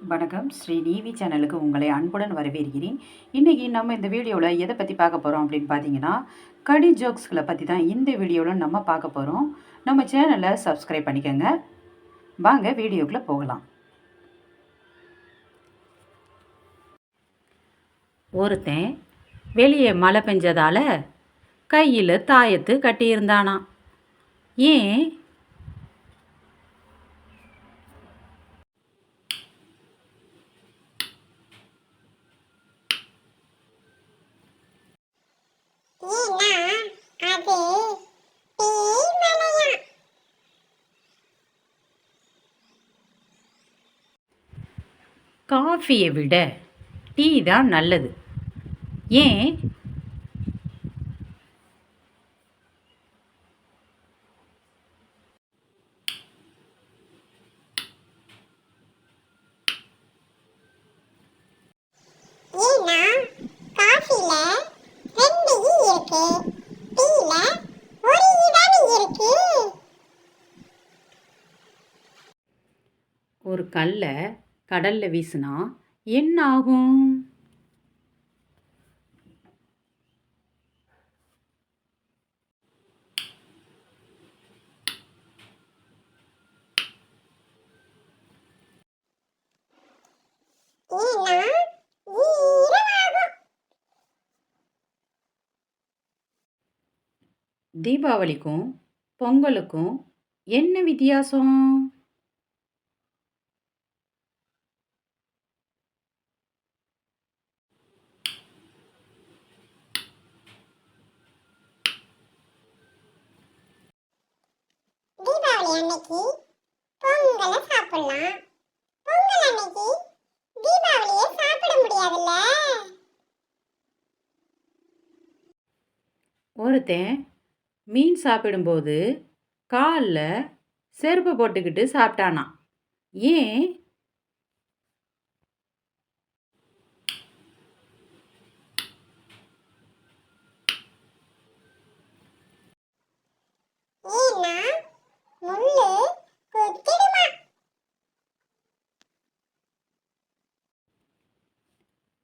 வணக்கம். ஸ்ரீ நீவி சேனலுக்கு உங்களை அன்புடன் வரவேற்கிறேன். இன்றைக்கி நம்ம இந்த வீடியோவில் எதை பற்றி பார்க்க போகிறோம் அப்படின்னு பார்த்தீங்கன்னா, கடி ஜோக்ஸ்களை பற்றி தான் இந்த வீடியோவில் நம்ம பார்க்க போகிறோம். நம்ம சேனலை சப்ஸ்கிரைப் பண்ணிக்கோங்க. வாங்க வீடியோக்குள்ளே போகலாம். ஒருத்தன் வெளியே மழை பெஞ்சதால் கையில் தாயத்து கட்டியிருந்தானா. ஏன்? காஃபியை விட டீ தான் நல்லது. ஏன்? ஒரு கல்லை கடலில் வீசினா என்ன ஆகும்? தீபாவளிக்கும் பொங்கலுக்கும் என்ன வித்தியாசம்? தீபாவளி அன்னைக்கு பொங்கலை சாப்பிடலாம், பொங்கல் அன்னைக்கு தீபாவளியை சாப்பிட முடியாதுல்ல. ஒருத்தன் மீன் சாப்பிடும்போது காலில் செருப்பு போட்டுக்கிட்டு சாப்பிட்டானா. ஏன்?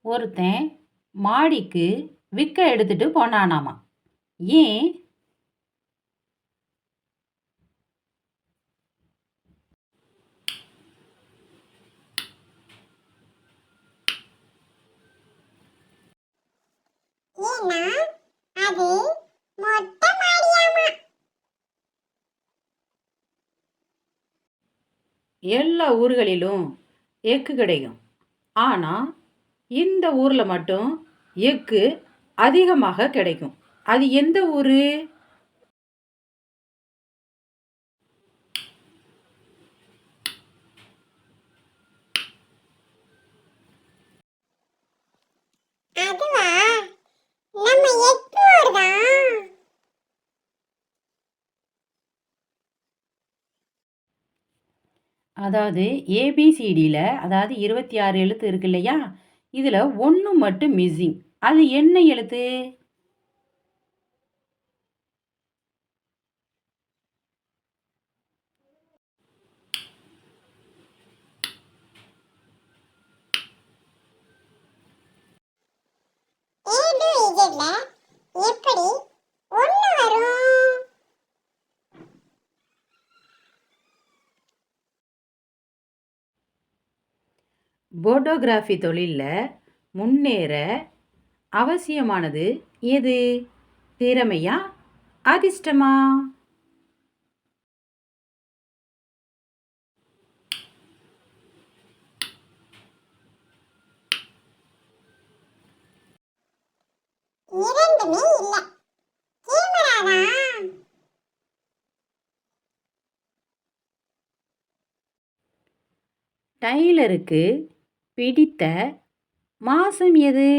ஒருத்தன் மாடிக்கு விக்க எடுத்துட்டு போனானாமா. ஏன்? எல்லா ஊர்களிலும் எக்கு கிடைக்கும். ஆனால் இந்த ஊரில் மட்டும் எக்கு அதிகமாக கிடைக்கும். அது எந்த ஊர்? அதாவது ஏபிசிடியில், அதாவது 26 எழுத்து இருக்கு இல்லையா, இதில் ஒன்று மட்டும் மிஸ்ஸிங். அது என்ன எழுத்து? போட்டோகிராஃபி தொழிலில் முன்னேற அவசியமானது எது? திறமையா, அதிர்ஷ்டமா? டைலருக்கு பிடித்த மாதம் எது?